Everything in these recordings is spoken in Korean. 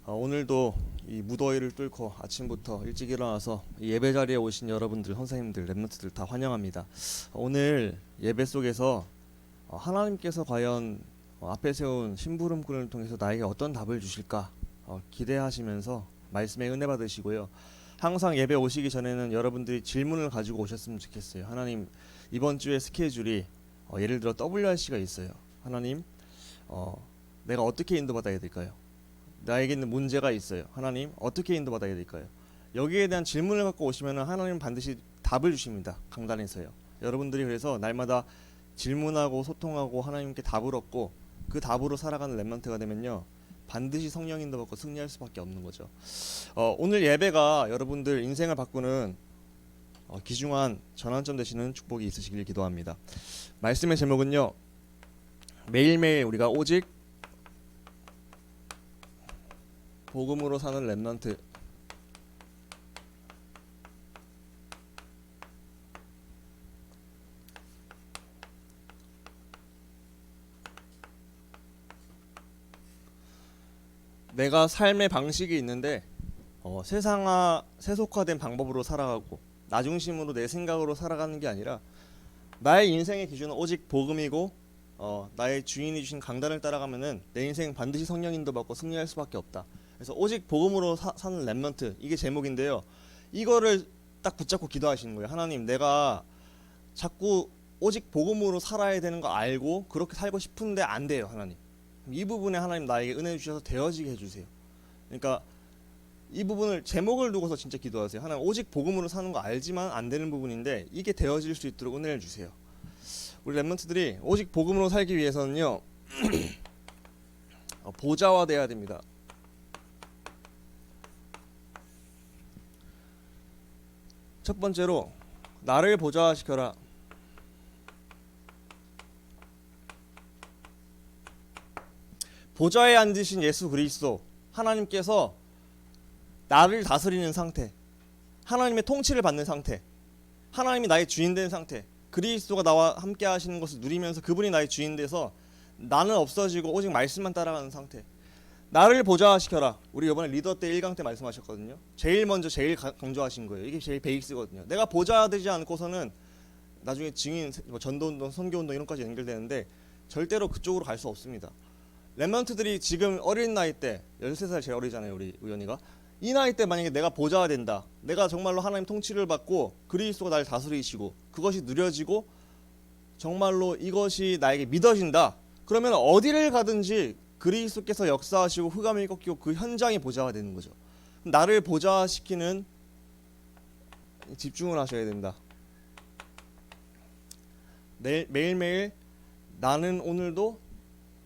오늘도 이 무더위를 뚫고 아침부터 일찍 일어나서 이 예배 자리에 오신 여러분들, 선생님들, 랩런트들 다 환영합니다. 오늘 예배 속에서 하나님께서 과연 앞에 세운 심부름꾼을 통해서 나에게 어떤 답을 주실까 기대하시면서 말씀에 은혜 받으시고요. 항상 예배 오시기 전에는 여러분들이 질문을 가지고 오셨으면 좋겠어요. 하나님, 이번 주에 스케줄이 예를 들어 WRC가 있어요. 하나님, 내가 어떻게 인도받아야 될까요? 나에게 있는 문제가 있어요. 하나님, 어떻게 인도받아야 될까요? 여기에 대한 질문을 갖고 오시면 하나님은 반드시 답을 주십니다. 강단에서요. 여러분들이 그래서 날마다 질문하고 소통하고 하나님께 답을 얻고 그 답으로 살아가는 랩런트가 되면요, 반드시 성령 인도받고 승리할 수밖에 없는 거죠. 오늘 예배가 여러분들 인생을 바꾸는 귀중한 전환점 되시는 축복이 있으시길 기도합니다. 말씀의 제목은요, 매일매일 우리가 오직 복음으로 사는 랩런트. 내가 삶의 방식이 있는데 세속화된 방법으로 살아가고 나 중심으로 내 생각으로 살아가는 게 아니라 나의 인생의 기준은 오직 복음이고 나의 주인이 주신 강단을 따라가면은 내 인생 반드시 성령 인도받고 승리할 수밖에 없다. 그래서 오직 복음으로 사는 랩런트, 이게 제목인데요. 이거를 딱 붙잡고 기도하시는 거예요. 하나님, 내가 자꾸 오직 복음으로 살아야 되는 거 알고 그렇게 살고 싶은데 안 돼요. 하나님, 이 부분에 하나님 나에게 은혜 주셔서 되어지게 해주세요. 그러니까 이 부분을 제목을 두고서 진짜 기도하세요. 하나님, 오직 복음으로 사는 거 알지만 안 되는 부분인데 이게 되어질 수 있도록 은혜를 주세요. 우리 랩런트들이 오직 복음으로 살기 위해서는요, 보좌화돼야 됩니다. 첫 번째로 나를 보좌화시켜라. 보좌에 앉으신 예수 그리스도, 하나님께서 나를 다스리는 상태, 하나님의 통치를 받는 상태, 하나님이 나의 주인 된 상태, 그리스도가 나와 함께 하시는 것을 누리면서 그분이 나의 주인 돼서 나는 없어지고 오직 말씀만 따라가는 상태. 나를 보좌화시켜라. 우리 이번에 리더 때 1강 때 말씀하셨거든요. 제일 강조하신 거예요. 이게 제일 베이스거든요. 내가 보좌되지 않고서는 나중에 증인, 전도운동, 선교운동 이런 것까지 연결되는데 절대로 그쪽으로 갈 수 없습니다. 랩런트들이 지금 어린 나이 때, 13살 제일 어리잖아요, 우리 우연이가. 이 나이 때 만약에 내가 보좌가 된다, 내가 정말로 하나님 통치를 받고 그리스도가 나를 다스리시고 그것이 누려지고 정말로 이것이 나에게 믿어진다, 그러면 어디를 가든지 그리스도께서 역사하시고 흑암이 꺾이고 그 현장이 보좌가 되는 거죠. 나를 보좌시키는 집중을 하셔야 된다. 매일매일 나는 오늘도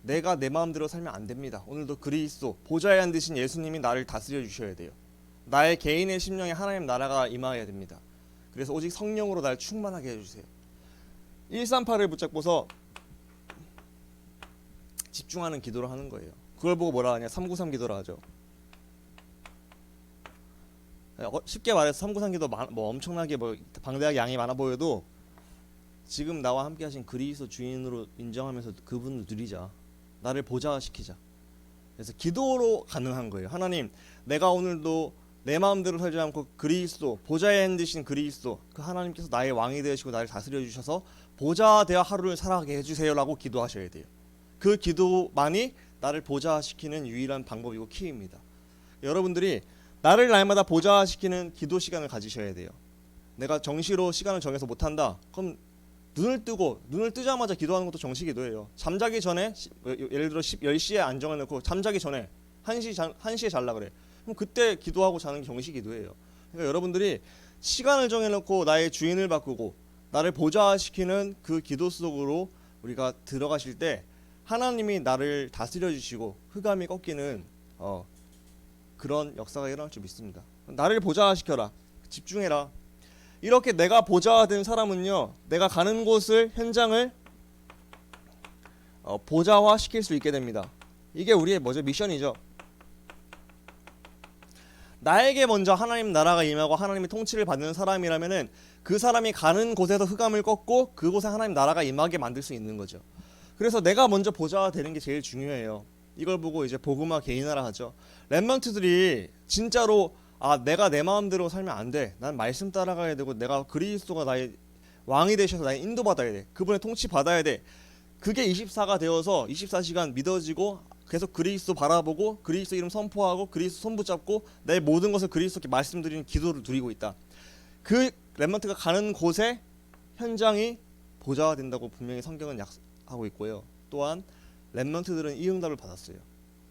내가 내 마음대로 살면 안 됩니다. 오늘도 그리스도 보좌에 앉으신 예수님이 나를 다스려 주셔야 돼요. 나의 개인의 심령에 하나님 나라가 임하여야 됩니다. 그래서 오직 성령으로 나를 충만하게 해주세요. 138을 붙잡고서 집중하는 기도를 하는 거예요. 그걸 보고 뭐라 하냐, 393 기도라 하죠. 쉽게 말해서 393 기도 엄청나게 방대하게 양이 많아 보여도 지금 나와 함께 하신 그리스도 주인으로 인정하면서 그분을 누리자. 나를 보좌시키자. 그래서 기도로 가능한 거예요. 하나님, 내가 오늘도 내 마음대로 살지 않고 그리스도, 보좌에 앉으신 그리스도, 그 하나님께서 나의 왕이 되시고 나를 다스려 주셔서 보좌되어 하루를 살아가게 해주세요라고 기도하셔야 돼요. 그 기도만이 나를 보좌시키는 유일한 방법이고 키입니다. 여러분들이 나를 날마다 보좌시키는 기도 시간을 가지셔야 돼요. 내가 정시로 시간을 정해서 못한다, 그럼 눈을 뜨자마자 기도하는 것도 정시 기도예요. 잠자기 전에, 예를 들어 10시에 안정해놓고 잠자기 전에 1시에 잘라 그래. 그럼 그때 기도하고 자는 게 정시 기도예요. 그러니까 여러분들이 시간을 정해놓고 나의 주인을 바꾸고 나를 보좌시키는 그 기도 속으로 우리가 들어가실 때 하나님이 나를 다스려 주시고 흑암이 꺾이는 그런 역사가 일어날 줄 믿습니다. 나를 보좌시켜라. 집중해라. 이렇게 내가 보좌화된 사람은요, 내가 가는 곳을, 현장을 보좌화시킬 수 있게 됩니다. 이게 우리의 미션이죠. 나에게 먼저 하나님 나라가 임하고 하나님의 통치를 받는 사람이라면은 그 사람이 가는 곳에서 흑암을 꺾고 그곳에 하나님 나라가 임하게 만들 수 있는 거죠. 그래서 내가 먼저 보좌가 되는 게 제일 중요해요. 이걸 보고 이제 복음화 개인화라 하죠. 렘넌트들이 진짜로 내가 내 마음대로 살면 안 돼. 난 말씀 따라가야 되고 내가 그리스도가 나의 왕이 되셔서 나의 인도받아야 돼. 그분의 통치 받아야 돼. 그게 24가 되어서 24시간 믿어지고 계속 그리스도 바라보고 그리스도 이름 선포하고 그리스도 손 붙잡고 내 모든 것을 그리스도께 말씀드리는 기도를 드리고 있다. 그 렘넌트가 가는 곳에 현장이 보좌가 된다고 분명히 성경은 약하고 있고요. 또한 렘넌트들은 이 응답을 받았어요.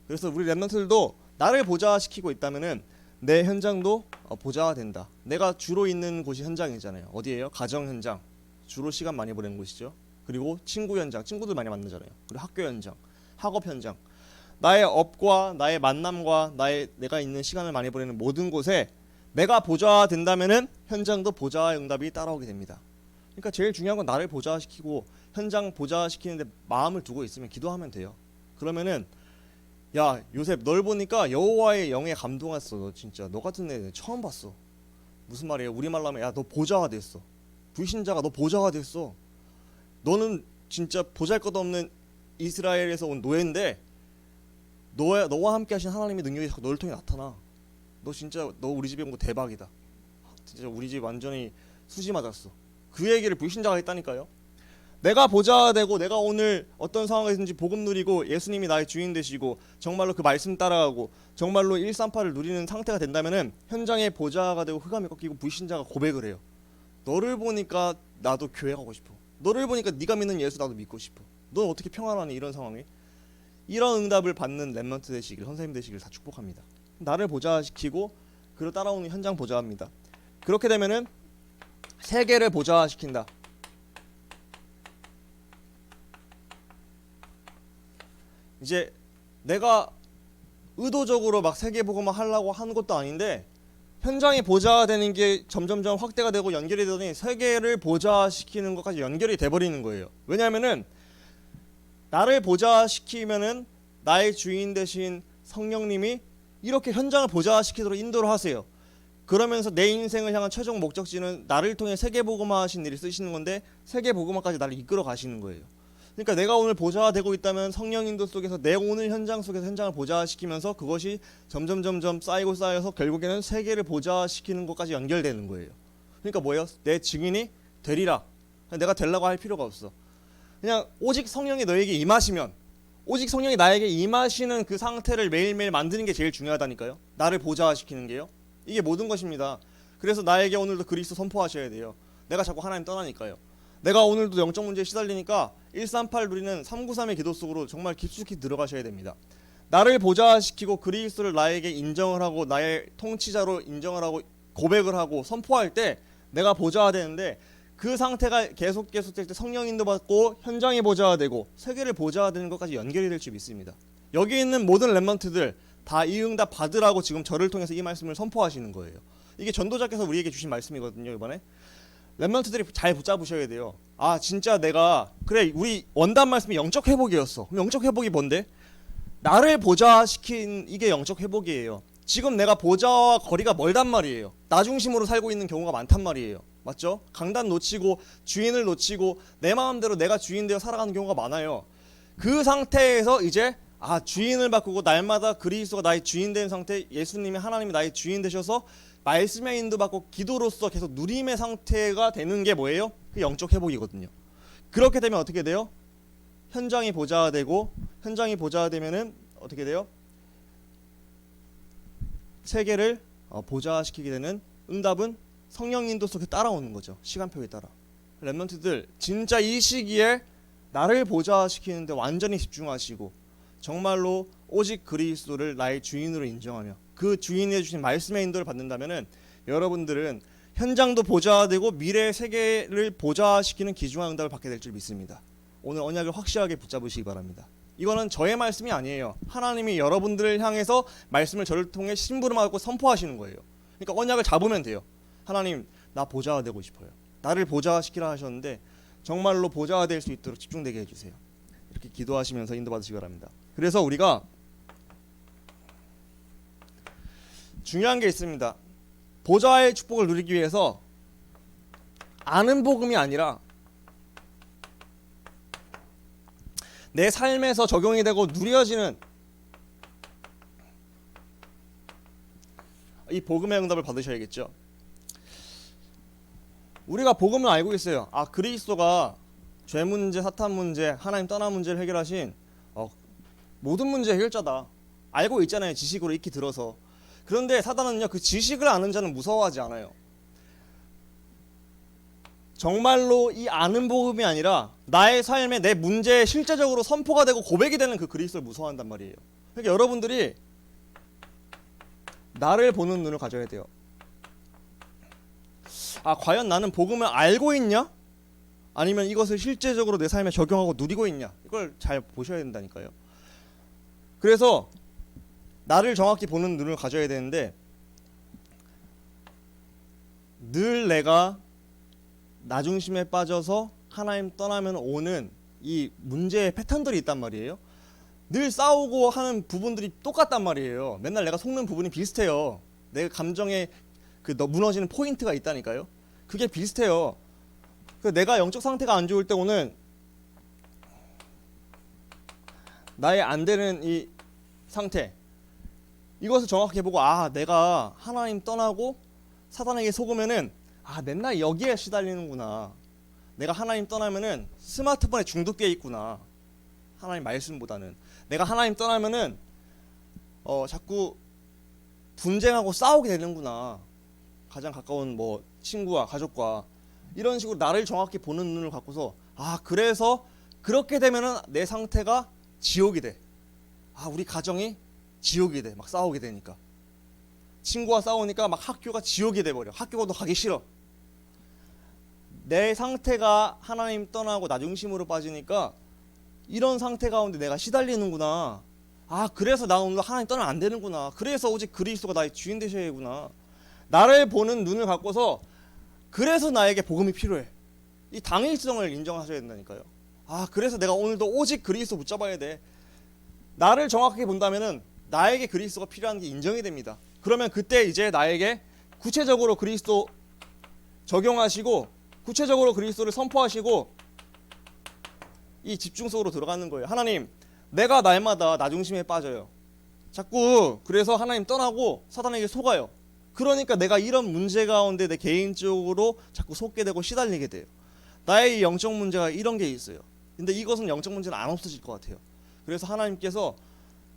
그래서 우리 렘넌트들도 나를 보좌시키고 있다면은 내 현장도 보좌가 된다. 내가 주로 있는 곳이 현장이잖아요. 어디예요? 가정 현장. 주로 시간 많이 보내는 곳이죠. 그리고 친구 현장. 친구들 많이 만나잖아요. 그리고 학교 현장, 학업 현장. 나의 업과 나의 만남과 내가 있는 시간을 많이 보내는 모든 곳에 내가 보좌가 된다면은 현장도 보좌의 응답이 따라오게 됩니다. 그러니까 제일 중요한 건 나를 보좌시키고 현장 보좌시키는데 마음을 두고 있으면 기도하면 돼요. 그러면은 야 요셉 널 보니까 여호와의 영에 감동했어. 너 진짜 너 같은 애 처음 봤어. 무슨 말이에요? 우리말로 하면 야 너 보좌가 됐어. 불신자가 너 보좌가 됐어. 너는 진짜 보잘것없는 이스라엘에서 온 노예인데 너와 함께 하신 하나님의 능력이 자꾸 너를 통해 나타나. 너 진짜 너 우리 집에 온 거 대박이다. 진짜 우리 집 완전히 수지 맞았어. 그 얘기를 불신자가 했다니까요. 내가 보좌가 되고 내가 오늘 어떤 상황에서든지 복음 누리고 예수님이 나의 주인 되시고 정말로 그 말씀 따라가고 정말로 138을 누리는 상태가 된다면은 현장에 보좌가 되고 흑암이 꺾이고 불신자가 고백을 해요. 너를 보니까 나도 교회 가고 싶어. 너를 보니까 네가 믿는 예수 나도 믿고 싶어. 넌 어떻게 평안하니 이런 상황에? 이런 응답을 받는 렘넌트 되시길 선생님 되시길 다 축복합니다. 나를 보좌시키고 그를 따라오는 현장 보좌합니다. 그렇게 되면은 세계를 보좌시킨다. 이제 내가 의도적으로 막 세계복음화 하려고 하는 것도 아닌데 현장이 보좌가 되는 게 점점점 확대가 되고 연결이 되더니 세계를 보좌시키는 것까지 연결이 돼버리는 거예요. 왜냐하면은 나를 보좌시키면은 나의 주인 되신 성령님이 이렇게 현장을 보좌시키도록 인도를 하세요. 그러면서 내 인생을 향한 최종 목적지는 나를 통해 세계복음화 하신 일을 쓰시는 건데 세계복음화까지 나를 이끌어 가시는 거예요. 그러니까 내가 오늘 보좌가 되고 있다면 성령 인도 속에서 내 오늘 현장 속에서 현장을 보좌시키면서 그것이 점점 쌓이고 쌓여서 결국에는 세계를 보좌시키는 것까지 연결되는 거예요. 그러니까 뭐예요? 내 증인이 되리라. 내가 되려고 할 필요가 없어. 그냥 오직 성령이 너에게 임하시면 오직 성령이 나에게 임하시는 그 상태를 매일매일 만드는 게 제일 중요하다니까요. 나를 보좌시키는 게요. 이게 모든 것입니다. 그래서 나에게 오늘도 그리스도 선포하셔야 돼요. 내가 자꾸 하나님 떠나니까요. 내가 오늘도 영적 문제에 시달리니까 138 누리는 393의 기도 속으로 정말 깊숙이 들어가셔야 됩니다. 나를 보좌시키고 그리스도를 나에게 인정을 하고 나의 통치자로 인정을 하고 고백을 하고 선포할 때 내가 보좌가 되는데 그 상태가 계속될 때 성령 인도받고 현장이 보좌가 되고 세계를 보좌가 되는 것까지 연결이 될 줄 믿습니다. 여기 있는 모든 렘넌트들 다 이 응답 받으라고 지금 저를 통해서 이 말씀을 선포하시는 거예요. 이게 전도자께서 우리에게 주신 말씀이거든요. 이번에 렘넌트들이 잘 붙잡으셔야 돼요. 진짜 내가 그래 우리 원단 말씀이 영적 회복이었어. 그럼 영적 회복이 뭔데? 나를 보좌시킨 이게 영적 회복이에요. 지금 내가 보좌와 거리가 멀단 말이에요. 나 중심으로 살고 있는 경우가 많단 말이에요. 맞죠? 강단 놓치고 주인을 놓치고 내 마음대로 내가 주인 되어 살아가는 경우가 많아요. 그 상태에서 이제 주인을 바꾸고 날마다 그리스도가 나의 주인 된 상태, 예수님이 하나님이 나의 주인 되셔서 말씀의 인도받고 기도로서 계속 누림의 상태가 되는 게 뭐예요? 그 영적 회복이거든요. 그렇게 되면 어떻게 돼요? 현장이 보좌가 되고 현장이 보좌가 되면은 어떻게 돼요? 세계를 보좌시키게 되는 응답은 성령 인도 속에 따라오는 거죠. 시간표에 따라. 렘넌트들 진짜 이 시기에 나를 보좌시키는데 완전히 집중하시고 정말로 오직 그리스도를 나의 주인으로 인정하며 그 주인이 해주신 말씀의 인도를 받는다면은 여러분들은 현장도 보좌되고 미래의 세계를 보좌시키는 귀중한 응답을 받게 될 줄 믿습니다. 오늘 언약을 확실하게 붙잡으시기 바랍니다. 이거는 저의 말씀이 아니에요. 하나님이 여러분들을 향해서 말씀을 저를 통해 심부름하고 선포하시는 거예요. 그러니까 언약을 잡으면 돼요. 하나님 나 보좌가 되고 싶어요. 나를 보좌시키라 하셨는데 정말로 보좌가 될 수 있도록 집중되게 해주세요. 이렇게 기도하시면서 인도받으시기 바랍니다. 그래서 우리가 중요한 게 있습니다. 보좌의 축복을 누리기 위해서 아는 복음이 아니라 내 삶에서 적용이 되고 누려지는 이 복음의 응답을 받으셔야겠죠. 우리가 복음을 알고 있어요. 아, 그리스도가 죄 문제, 사탄 문제, 하나님 떠난 문제를 해결하신 모든 문제 해결자다. 알고 있잖아요. 지식으로 익히 들어서. 그런데 사단은요, 그 지식을 아는 자는 무서워하지 않아요. 정말로 이 아는 복음이 아니라 나의 삶에 내 문제에 실제적으로 선포가 되고 고백이 되는 그 그리스도를 무서워한단 말이에요. 그러니까 여러분들이 나를 보는 눈을 가져야 돼요. 아, 과연 나는 복음을 알고 있냐? 아니면 이것을 실제적으로 내 삶에 적용하고 누리고 있냐? 이걸 잘 보셔야 된다니까요. 그래서 나를 정확히 보는 눈을 가져야 되는데, 늘 내가 나 중심에 빠져서 하나님 떠나면 오는 이 문제의 패턴들이 있단 말이에요. 늘 싸우고 하는 부분들이 똑같단 말이에요. 맨날 내가 속는 부분이 비슷해요. 내 감정에 그 무너지는 포인트가 있다니까요. 그게 비슷해요. 내가 영적 상태가 안 좋을 때 오는 나의 안 되는 이 상태, 이것을 정확히 보고, 아, 내가 하나님 떠나고 사단에게 속으면은 맨날 여기에 시달리는구나. 내가 하나님 떠나면은 스마트폰에 중독돼 있구나. 하나님 말씀보다는 내가 하나님 떠나면은 자꾸 분쟁하고 싸우게 되는구나. 가장 가까운 친구와 가족과 이런 식으로 나를 정확히 보는 눈을 갖고서, 그래서 그렇게 되면은 내 상태가 지옥이 돼. 우리 가정이 지옥이 돼. 막 싸우게 되니까. 친구와 싸우니까 막 학교가 지옥이 돼 버려. 학교도 가기 싫어. 내 상태가 하나님 떠나고 나 중심으로 빠지니까 이런 상태 가운데 내가 시달리는구나. 그래서 나 오늘 하나님 떠나면 안 되는구나. 그래서 오직 그리스도가 나의 주인 되셔야 하구나. 나를 보는 눈을 갖고서, 그래서 나에게 복음이 필요해. 이 당위성을 인정하셔야 된다니까요. 그래서 내가 오늘도 오직 그리스도 붙잡아야 돼. 나를 정확하게 본다면은 나에게 그리스도가 필요한 게 인정이 됩니다. 그러면 그때 이제 나에게 구체적으로 그리스도 적용하시고, 구체적으로 그리스도를 선포하시고, 이 집중 속으로 들어가는 거예요. 하나님, 내가 날마다 나 중심에 빠져요. 자꾸 그래서 하나님 떠나고 사단에게 속아요. 그러니까 내가 이런 문제 가운데 내 개인적으로 자꾸 속게 되고 시달리게 돼요. 나의 영적 문제가 이런 게 있어요. 근데 이것은 영적 문제는 안 없어질 것 같아요. 그래서 하나님께서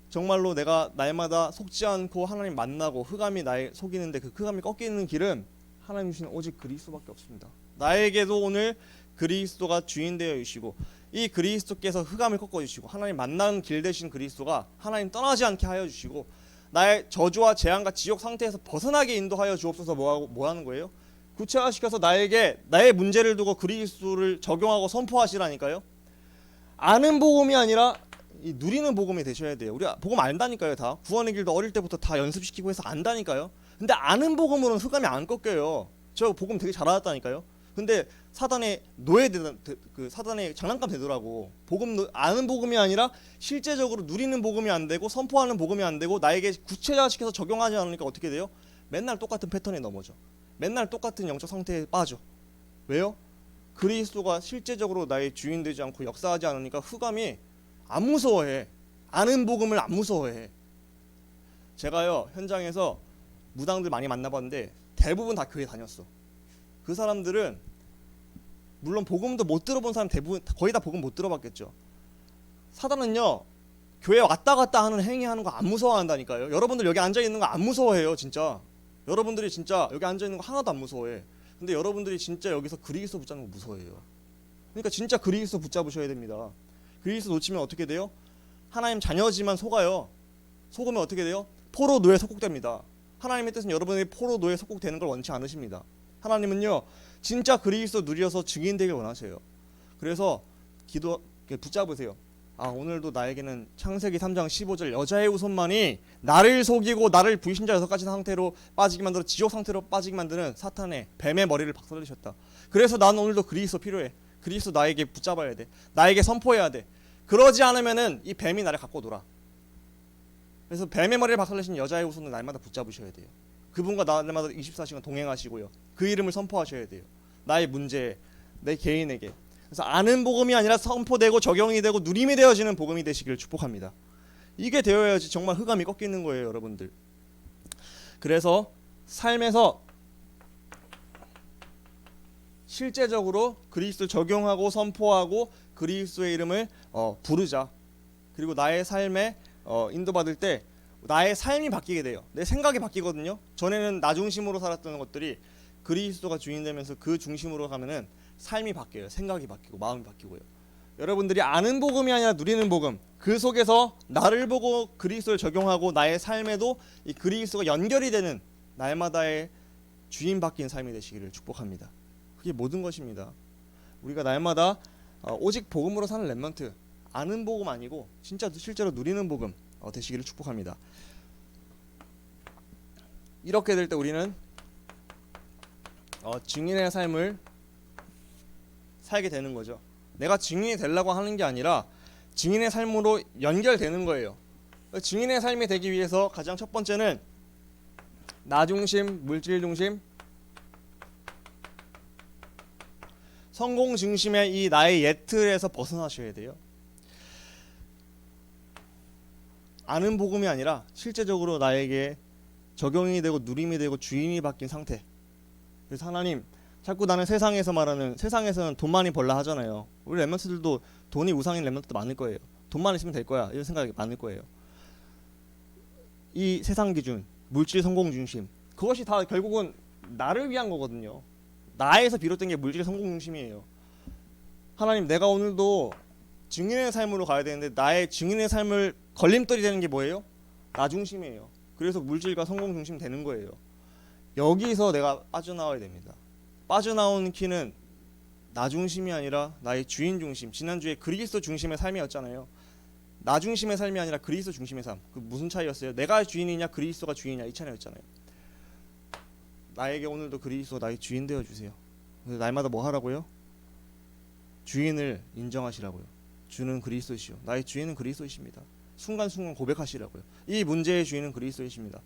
정말로 내가 날마다 속지 않고 하나님 만나고 흑암이 나의 속이는데 그 흑암이 꺾이는 길은 하나님 주시는 오직 그리스도밖에 없습니다. 나에게도 오늘 그리스도가 주인 되어 주시고, 이 그리스도께서 흑암을 꺾어 주시고, 하나님 만나는 길 되신 그리스도가 하나님 떠나지 않게 하여 주시고, 나의 저주와 재앙과 지옥 상태에서 벗어나게 인도하여 주옵소서. 뭐 하는 거예요? 구체화시켜서 나에게 나의 문제를 두고 그리스도를 적용하고 선포하시라니까요. 아는 복음이 아니라 이 누리는 복음이 되셔야 돼요. 우리가 복음 안다니까요. 다 구원의 길도 어릴 때부터 다 연습시키고 해서 안다니까요. 근데 아는 복음으로는 흑암이 안 꺾여요. 저 복음 되게 잘 알았다니까요. 근데 사단의 사단의 장난감 되더라고. 아는 복음이 아니라 실제적으로 누리는 복음이 안 되고 선포하는 복음이 안 되고 나에게 구체화시켜서 적용하지 않으니까 어떻게 돼요? 맨날 똑같은 패턴에 넘어져. 맨날 똑같은 영적 상태에 빠져. 왜요? 그리스도가 실제적으로 나의 주인 되지 않고 역사하지 않으니까 흑암이 안 무서워해. 아는 복음을 안 무서워해. 제가요, 현장에서 무당들 많이 만나봤는데 대부분 다 교회 다녔어. 그 사람들은 물론 복음도 못 들어본 사람 대부분 거의 다 복음 못 들어봤겠죠. 사단은요, 교회 왔다 갔다 하는 행위하는 거 안 무서워한다니까요. 여러분들 여기 앉아 있는 거 안 무서워해요. 진짜 여러분들이 진짜 여기 앉아 있는 거 하나도 안 무서워해. 근데 여러분들이 진짜 여기서 그리스도 붙잡는 거 무서워해요. 그러니까 진짜 그리스도 붙잡으셔야 됩니다. 그리스도 놓치면 어떻게 돼요? 하나님 자녀지만 속아요. 속으면 어떻게 돼요? 포로노에 속국됩니다. 하나님의 뜻은 여러분에게 포로노에 속국되는 걸 원치 않으십니다. 하나님은요, 진짜 그리스도 누려서 증인 되길 원하세요. 그래서 붙잡으세요. 오늘도 나에게는 창세기 3장 15절 여자의 후손만이 나를 속이고 나를 불신자 6가지 상태로 빠지게 만들어 지옥 상태로 빠지게 만드는 사탄의 뱀의 머리를 박살내셨다. 그래서 나는 오늘도 그리스도 필요해. 그리스도 나에게 붙잡아야 돼. 나에게 선포해야 돼. 그러지 않으면은 이 뱀이 나를 갖고 놀아. 그래서 뱀의 머리를 박살내신 여자의 후손을 날마다 붙잡으셔야 돼요. 그분과 날마다 24시간 동행하시고요. 그 이름을 선포하셔야 돼요. 나의 문제에, 내 개인에게. 그래서 아는 복음이 아니라 선포되고 적용이 되고 누림이 되어지는 복음이 되시기를 축복합니다. 이게 되어야지 정말 흑암이 꺾이는 거예요, 여러분들. 그래서 삶에서 실제적으로 그리스도 적용하고 선포하고 그리스도의 이름을 부르자. 그리고 나의 삶에 인도받을 때 나의 삶이 바뀌게 돼요. 내 생각이 바뀌거든요. 전에는 나 중심으로 살았던 것들이 그리스도가 주인 되면서 그 중심으로 가면은 삶이 바뀌어요. 생각이 바뀌고 마음이 바뀌고요. 여러분들이 아는 복음이 아니라 누리는 복음, 그 속에서 나를 보고 그리스도를 적용하고 나의 삶에도 이 그리스도가 연결이 되는 날마다의 주인 바뀐 삶이 되시기를 축복합니다. 그게 모든 것입니다. 우리가 날마다 오직 복음으로 사는 렘넌트, 아는 복음 아니고 진짜 실제로 누리는 복음 되시기를 축복합니다. 이렇게 될 때 우리는 증인의 삶을 살게 되는 거죠. 내가 증인이 되려고 하는 게 아니라 증인의 삶으로 연결되는 거예요. 증인의 삶이 되기 위해서 가장 첫 번째는 나 중심, 물질 중심, 성공 중심의 이 나의 옛 틀에서 벗어나셔야 돼요. 아는 복음이 아니라 실제적으로 나에게 적용이 되고 누림이 되고 주인이 바뀐 상태. 그래서 하나님, 자꾸 나는 세상에서는 돈 많이 벌라 하잖아요. 우리 렘넌트들도 돈이 우상인 렘넌트도 많을 거예요. 돈만 있으면 될 거야 이런 생각이 많을 거예요. 이 세상 기준, 물질 성공 중심, 그것이 다 결국은 나를 위한 거거든요. 나에서 비롯된 게 물질 성공 중심이에요. 하나님, 내가 오늘도 증인의 삶으로 가야 되는데 나의 증인의 삶을 걸림돌이 되는 게 뭐예요? 나 중심이에요. 그래서 물질과 성공 중심 되는 거예요. 여기서 내가 빠져나와야 됩니다. 빠져나오는 키는 나 중심이 아니라 나의 주인 중심. 지난주에 그리스도 중심의 삶이었잖아요. 나 중심의 삶이 아니라 그리스도 중심의 삶. 그 무슨 차이였어요? 내가 주인이냐 그리스도가 주인이냐 이 차이였잖아요. 나에게 오늘도 그리스도 나의 주인 되어주세요. 날마다 뭐 하라고요? 주인을 인정하시라고요. 주는 그리스도시요, 나의 주인은 그리스도이십니다. 순간순간 고백하시라고요. 이 문제의 주인은 그리스도이십니다.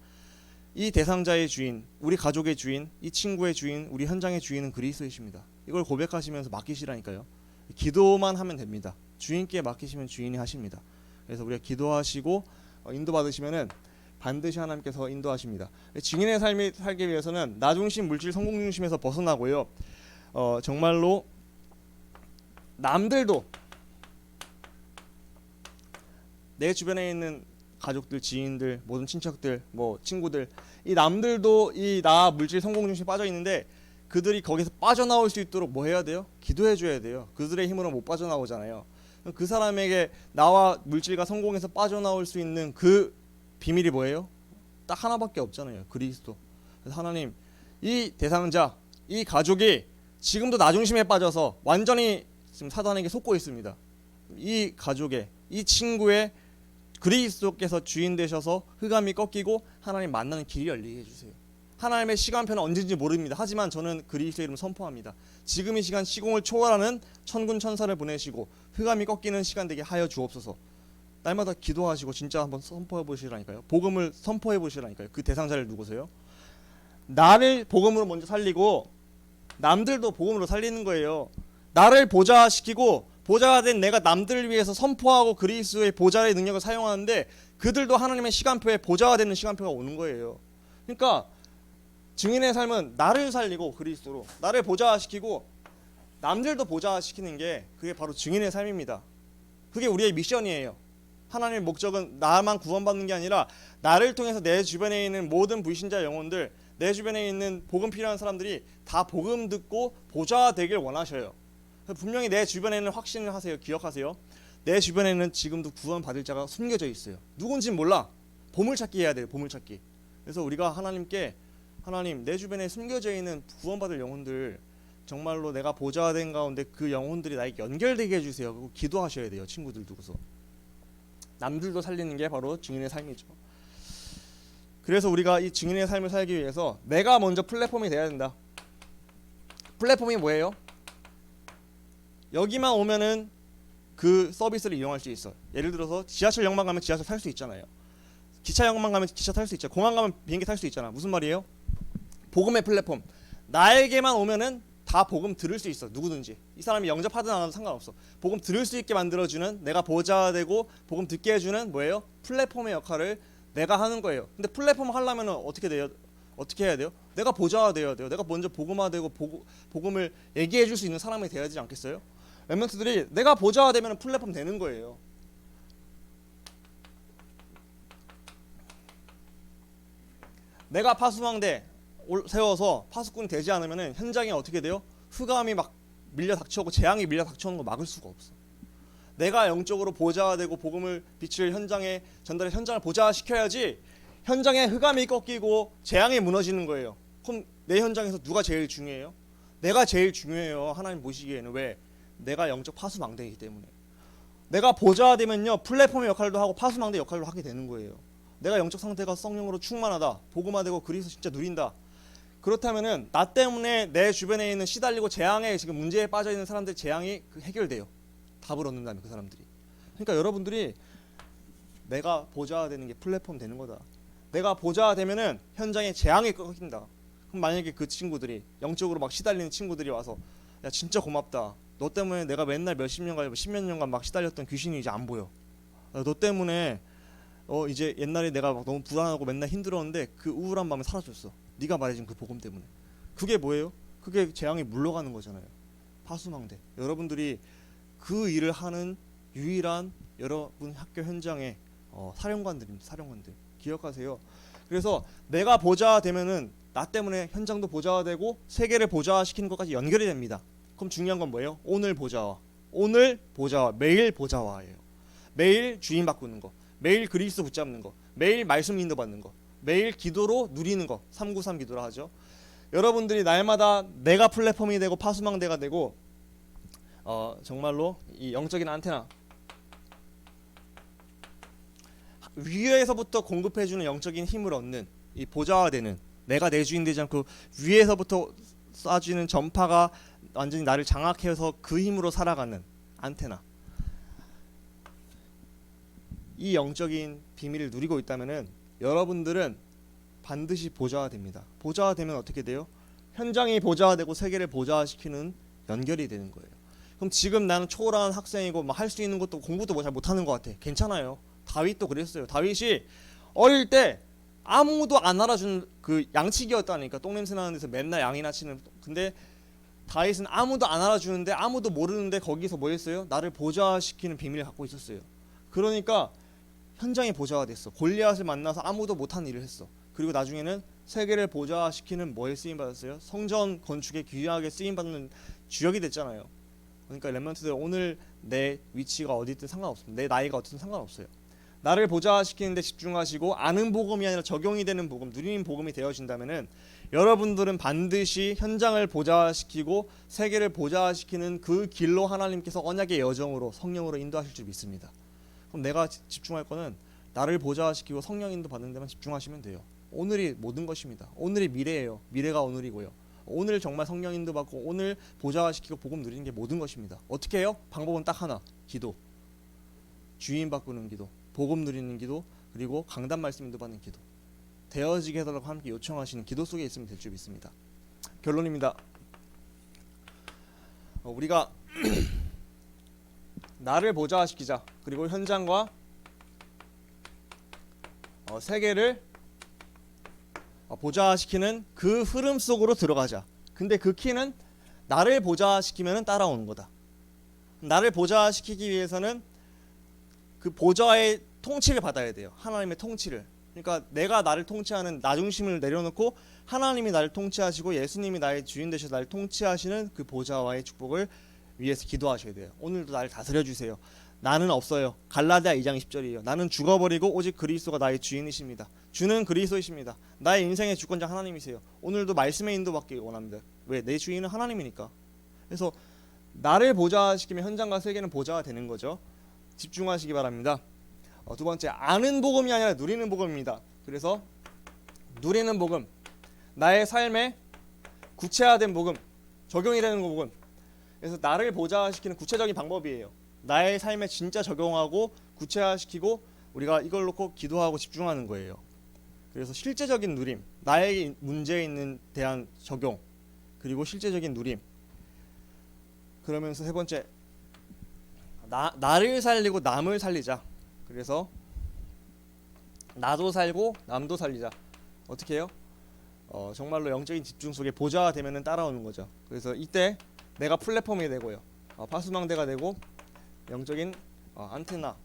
이 대상자의 주인, 우리 가족의 주인, 이 친구의 주인, 우리 현장의 주인은 그리스도이십니다. 이걸 고백하시면서 맡기시라니까요. 기도만 하면 됩니다. 주인께 맡기시면 주인이 하십니다. 그래서 우리가 기도하시고 인도받으시면은 반드시 하나님께서 인도하십니다. 증인의 삶이 살기 위해서는 나 중심, 물질, 성공 중심에서 벗어나고요. 정말로 남들도, 내 주변에 있는 가족들, 지인들, 모든 친척들, 친구들, 이 남들도 이 나 물질 성공 중심에 빠져 있는데 그들이 거기서 빠져나올 수 있도록 뭐 해야 돼요? 기도해 줘야 돼요. 그들의 힘으로 못 빠져나오잖아요. 그 사람에게 나와 물질과 성공에서 빠져나올 수 있는 그 비밀이 뭐예요? 딱 하나밖에 없잖아요. 그리스도. 그래서 하나님, 이 대상자, 이 가족이 지금도 나 중심에 빠져서 완전히 지금 사단에게 속고 있습니다. 이 가족의, 이 친구의 그리스도께서 주인 되셔서 흑암이 꺾이고 하나님 만나는 길이 열리게 해주세요. 하나님의 시간표는 언제인지 모릅니다. 하지만 저는 그리스도의 이름을 선포합니다. 지금 이 시간 시공을 초월하는 천군 천사를 보내시고 흑암이 꺾이는 시간 되게 하여 주옵소서. 날마다 기도하시고 진짜 한번 선포해 보시라니까요. 복음을 선포해 보시라니까요. 그 대상자를 누구세요? 나를 복음으로 먼저 살리고 남들도 복음으로 살리는 거예요. 나를 보좌시키고 보좌가 된 내가 남들을 위해서 선포하고 그리스도의 보좌의 능력을 사용하는데 그들도 하나님의 시간표에 보좌가 되는 시간표가 오는 거예요. 그러니까 증인의 삶은 나를 살리고 그리스도로 나를 보좌시키고 남들도 보좌시키는 게 그게 바로 증인의 삶입니다. 그게 우리의 미션이에요. 하나님의 목적은 나만 구원받는 게 아니라 나를 통해서 내 주변에 있는 모든 불신자 영혼들, 내 주변에 있는 복음 필요한 사람들이 다 복음 듣고 보좌되길 원하셔요. 분명히 내 주변에는 확신을 하세요. 기억하세요. 내 주변에는 지금도 구원받을 자가 숨겨져 있어요. 누군지는 몰라. 보물찾기 해야 돼요. 보물찾기. 그래서 우리가 하나님께, 하나님, 내 주변에 숨겨져 있는 구원받을 영혼들 정말로 내가 보좌된 가운데 그 영혼들이 나에게 연결되게 해주세요. 그리고 기도하셔야 돼요. 친구들 두고서. 남들도 살리는 게 바로 증인의 삶이죠. 그래서 우리가 이 증인의 삶을 살기 위해서 내가 먼저 플랫폼이 돼야 된다. 플랫폼이 뭐예요? 여기만 오면은 그 서비스를 이용할 수 있어. 예를 들어서 지하철역만 가면 지하철 탈 수 있잖아요. 기차역만 가면 기차 탈 수 있잖아. 공항 가면 비행기 탈 수 있잖아. 무슨 말이에요? 복음의 플랫폼. 나에게만 오면은 다 복음 들을 수 있어. 누구든지. 이 사람이 영접하든 안 하든 상관없어. 복음 들을 수 있게 만들어주는, 내가 보좌되고 복음 듣게 해주는 뭐예요? 플랫폼의 역할을 내가 하는 거예요. 근데 플랫폼 하려면 어떻게 돼요? 어떻게 해야 돼요? 내가 보좌가 되어야 돼요. 내가 먼저 복음화되고 복음을 얘기해 줄 수 있는 사람이 되어야 되지 않겠어요? 랩런트들이 내가 보좌가 되면 플랫폼 되는 거예요. 내가 파수망대 세워서 파수꾼 되지 않으면 현장에 어떻게 돼요? 흑암이 막 밀려 닥쳐오고 재앙이 밀려 닥쳐오는 거 막을 수가 없어. 내가 영적으로 보좌가 되고 복음을 빛을 현장에 전달해 현장을 보좌시켜야지 현장에 흑암이 꺾이고 재앙이 무너지는 거예요. 그럼 내 현장에서 누가 제일 중요해요? 내가 제일 중요해요. 하나님 보시기에는. 왜? 내가 영적 파수망대이기 때문에. 내가 보좌가 되면요 플랫폼의 역할도 하고 파수망대 역할도 하게 되는 거예요. 내가 영적 상태가 성령으로 충만하다, 복음화되고 그리스도 진짜 누린다. 그렇다면은 나 때문에 내 주변에 있는 시달리고 재앙에 지금 문제에 빠져 있는 사람들의 재앙이 해결돼요. 답을 얻는다면 그 사람들이. 그러니까 여러분들이 내가 보좌가 되는 게 플랫폼 되는 거다. 내가 보좌가 되면은 현장에 재앙이 꺾인다. 그럼 만약에 그 친구들이 영적으로 막 시달리는 친구들이 와서 야 진짜 고맙다. 너 때문에 내가 맨날 몇십 년간 십몇 년간 막 시달렸던 귀신이 이제 안 보여. 너 때문에 이제 옛날에 내가 막 너무 불안하고 맨날 힘들었는데 그 우울한 마음이 사라졌어. 네가 말해준 그 복음 때문에. 그게 뭐예요? 그게 재앙이 물러가는 거잖아요. 파수망대. 여러분들이 그 일을 하는 유일한 여러분 학교 현장의 사령관들입니다. 사령관들. 기억하세요. 그래서 내가 보좌가 되면은 나 때문에 현장도 보좌가 되고 세계를 보좌시키는 것까지 연결이 됩니다. 그럼 중요한 건 뭐예요? 오늘 보좌와 매일 보좌와예요. 매일 주인 바꾸는 거, 매일 그리스도 붙잡는 거, 매일 말씀 인도 받는 거, 매일 기도로 누리는 거. 393 기도라 하죠. 여러분들이 날마다 내가 플랫폼이 되고 파수망대가 되고 정말로 이 영적인 안테나 위에서부터 공급해주는 영적인 힘을 얻는 이 보좌가 되는 내가 내 주인 되지 않고 위에서부터 쏴주는 전파가 완전히 나를 장악해서 그 힘으로 살아가는 안테나. 이 영적인 비밀을 누리고 있다면은 여러분들은 반드시 보좌가 됩니다. 보좌가 되면 어떻게 돼요? 현장이 보좌가 되고 세계를 보좌시키는 연결이 되는 거예요. 그럼 지금 나는 초라한 학생이고 할 수 있는 것도 공부도 잘 못하는 것 같아. 괜찮아요. 다윗도 그랬어요. 다윗이 어릴 때 아무도 안 알아주는 그 양치기였다니까. 똥냄새 나는 데서 맨날 양이나 치는. 근데 다윗은 아무도 안 알아주는데 아무도 모르는데 거기서 뭐 했어요? 나를 보좌시키는 비밀을 갖고 있었어요. 그러니까 현장에 보좌가 됐어. 골리앗을 만나서 아무도 못한 일을 했어. 그리고 나중에는 세계를 보좌시키는 뭐에 쓰임받았어요? 성전 건축에 귀하게 쓰임받는 주역이 됐잖아요. 그러니까 렘넌트들 오늘 내 위치가 어디든 상관없습니다. 내 나이가 어디든 상관없어요. 나를 보좌시키는 데 집중하시고 아는 복음이 아니라 적용이 되는 복음, 누리는 복음이 되어진다면은 여러분들은 반드시 현장을 보좌시키고 세계를 보좌시키는 그 길로 하나님께서 언약의 여정으로 성령으로 인도하실 줄 믿습니다. 그럼 내가 집중할 거는 나를 보좌시키고 성령 인도 받는 데만 집중하시면 돼요. 오늘이 모든 것입니다. 오늘이 미래예요. 미래가 오늘이고요. 오늘 정말 성령 인도 받고 오늘 보좌시키고 복음 누리는 게 모든 것입니다. 어떻게 해요? 방법은 딱 하나. 기도. 주인 바꾸는 기도. 복음 누리는 기도. 그리고 강단 말씀 인도 받는 기도. 되어지게 해달라고 함께 요청하시는 기도 속에 있으면 될 줄 믿습니다. 결론입니다. 우리가 나를 보좌시키자. 그리고 현장과 세계를 보좌시키는 그 흐름 속으로 들어가자. 근데 그 키는 나를 보좌시키면 따라오는 거다. 나를 보좌시키기 위해서는 그 보좌의 통치를 받아야 돼요. 하나님의 통치를. 그러니까 내가 나를 통치하는 나 중심을 내려놓고 하나님이 나를 통치하시고 예수님이 나의 주인 되셔서 나를 통치하시는 그 보좌와의 축복을 위해서 기도하셔야 돼요. 오늘도 나를 다스려 주세요. 나는 없어요. 갈라디아 2장 20절이에요. 나는 죽어버리고 오직 그리스도가 나의 주인이십니다. 주는 그리스도이십니다. 나의 인생의 주권자 하나님이세요. 오늘도 말씀의 인도받기 원합니다. 왜? 내 주인은 하나님이니까. 그래서 나를 보좌시키면 현장과 세계는 보좌가 되는 거죠. 집중하시기 바랍니다. 두 번째, 아는 복음이 아니라 누리는 복음입니다. 그래서 누리는 복음, 나의 삶에 구체화된 복음, 적용이 되는 복음. 그래서 나를 보좌시키는 구체적인 방법이에요. 나의 삶에 진짜 적용하고 구체화시키고 우리가 이걸 놓고 기도하고 집중하는 거예요. 그래서 실제적인 누림, 나의 문제에 있는 대한 적용, 그리고 실제적인 누림. 그러면서 세 번째, 나를 살리고 남을 살리자. 그래서 나도 살고 남도 살리자. 어떻게 해요? 정말로 영적인 집중 속에 보좌가 되면은 따라오는 거죠. 그래서 이때 내가 플랫폼이 되고요, 파수망대가 되고 영적인 안테나,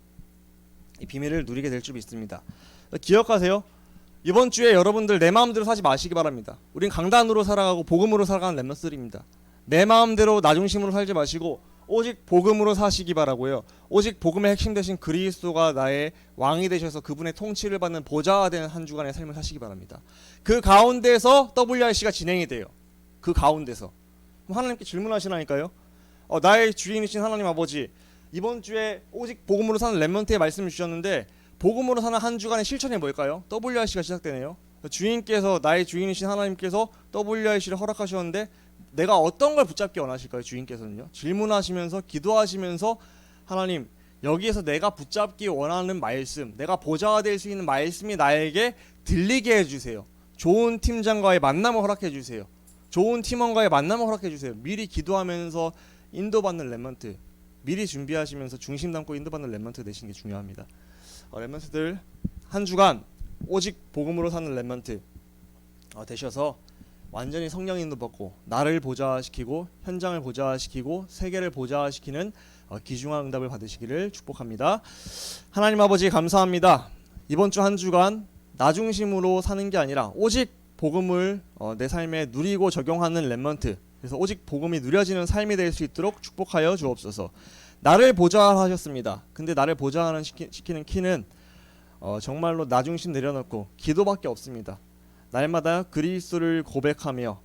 이 비밀을 누리게 될 줄 믿습니다. 기억하세요. 이번 주에 여러분들 내 마음대로 사지 마시기 바랍니다. 우린 강단으로 살아가고 복음으로 살아가는 렘넌트들입니다. 내 마음대로 나 중심으로 살지 마시고 오직 복음으로 사시기 바라고요. 오직 복음의 핵심 되신 그리스도가 나의 왕이 되셔서 그분의 통치를 받는 보좌가 되는 한 주간의 삶을 사시기 바랍니다. 그 가운데서 WRC가 진행이 돼요. 그 가운데서 하나님께 질문하시라니까요. 나의 주인이신 하나님 아버지, 이번 주에 오직 복음으로 사는 렘넌트의 말씀을 주셨는데 복음으로 사는 한 주간의 실천이 뭘까요? WRC가 시작되네요. 주인께서, 나의 주인이신 하나님께서 WRC를 허락하셨는데 내가 어떤 걸 붙잡기 원하실까요? 주인께서는요. 질문하시면서 기도하시면서 하나님, 여기에서 내가 붙잡기 원하는 말씀, 내가 보좌가 될 수 있는 말씀이 나에게 들리게 해주세요. 좋은 팀장과의 만남을 허락해 주세요. 좋은 팀원과의 만남을 허락해 주세요. 미리 기도하면서 인도받는 렘넌트, 미리 준비하시면서 중심 담고 인도받는 렘넌트 되시는 게 중요합니다. 렘넌트들 한 주간 오직 복음으로 사는 렘넌트 되셔서 완전히 성령 인도받고 나를 보좌시키고 현장을 보좌시키고 세계를 보좌시키는 귀중한 응답을 받으시기를 축복합니다. 하나님 아버지 감사합니다. 이번 주 한 주간 나 중심으로 사는 게 아니라 오직 복음을 내 삶에 누리고 적용하는 렘넌트, 그래서 오직 복음이 누려지는 삶이 될 수 있도록 축복하여 주옵소서. 나를 보좌하셨습니다. 근데 나를 보좌시키는 키는 정말로 나 중심 내려놓고 기도밖에 없습니다. 날마다 그리스도를 고백하며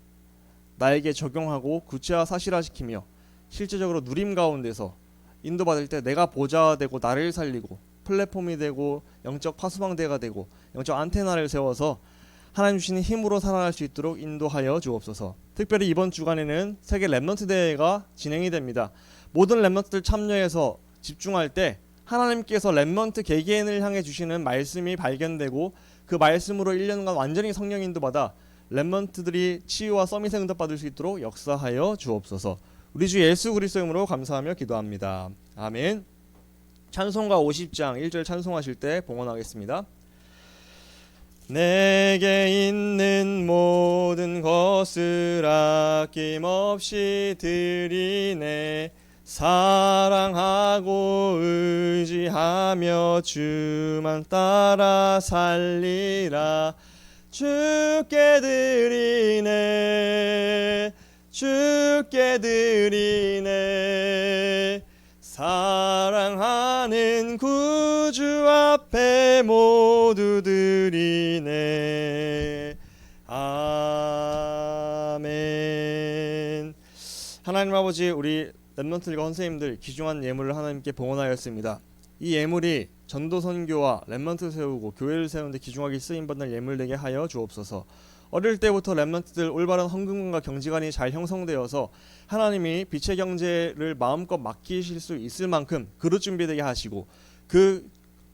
나에게 적용하고 구체화 사실화시키며 실제적으로 누림 가운데서 인도받을 때 내가 보좌되고 나를 살리고 플랫폼이 되고 영적 파수방대가 되고 영적 안테나를 세워서 하나님 주시는 힘으로 살아갈 수 있도록 인도하여 주옵소서. 특별히 이번 주간에는 세계 렘넌트 대회가 진행이 됩니다. 모든 렘넌트들 참여해서 집중할 때 하나님께서 렘넌트 개개인을 향해 주시는 말씀이 발견되고 그 말씀으로 1년간 완전히 성령 인도받아 렘넌트들이 치유와 서밋에 응답받을 수 있도록 역사하여 주옵소서. 우리 주 예수 그리스도의 이름으로 감사하며 기도합니다. 아멘. 찬송가 50장 1절 찬송하실 때 봉헌하겠습니다. 내게 있는 모든 것을 아낌없이 드리네. 사랑하고 의지하며 주만 따라 살리라. 주께 드리네, 주께 드리네. 사랑하는 구주 앞에 모두 드리네. 아멘. 하나님 아버지, 우리 렘넌트들과 선생님들 귀중한 예물을 하나님께 봉헌하였습니다. 이 예물이 전도 선교와 렘넌트 세우고 교회를 세우는데 귀중하게 쓰임받는 예물 되게 하여 주옵소서. 어릴 때부터 렘넌트들 올바른 헌금과 경지관이 잘 형성되어서 하나님이 빛의 경제를 마음껏 맡기실 수 있을 만큼 그릇 준비되게 하시고 그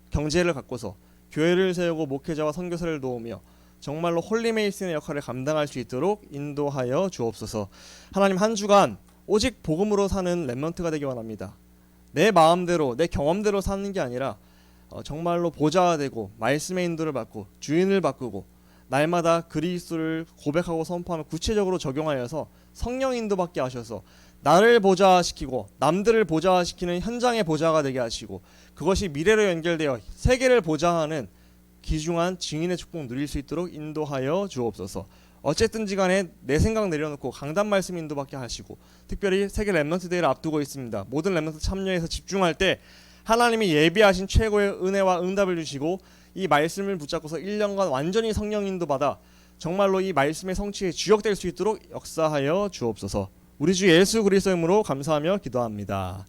경제를 갖고서 교회를 세우고 목회자와 선교사를 도우며 정말로 홀리메이슨의 역할을 감당할 수 있도록 인도하여 주옵소서. 하나님, 한 주간 오직 복음으로 사는 렘넌트가 되기 원합니다. 내 마음대로 내 경험대로 사는 게 아니라 정말로 보좌가 되고 말씀의 인도를 받고 주인을 바꾸고 날마다 그리스도를 고백하고 선포하며 구체적으로 적용하여서 성령 인도받게 하셔서 나를 보좌시키고 남들을 보좌시키는 현장의 보좌가 되게 하시고 그것이 미래로 연결되어 세계를 보좌하는 귀중한 증인의 축복 누릴 수 있도록 인도하여 주옵소서. 어쨌든지 간에 내 생각 내려놓고 강단 말씀 인도받게 하시고 특별히 세계 렘넌트 대회를 앞두고 있습니다. 모든 렘넌트 참여해서 집중할 때 하나님이 예비하신 최고의 은혜와 응답을 주시고 이 말씀을 붙잡고서 1년간 완전히 성령 인도받아 정말로 이 말씀의 성취에 주역될 수 있도록 역사하여 주옵소서. 우리 주 예수 그리스도의 이름으로 감사하며 기도합니다.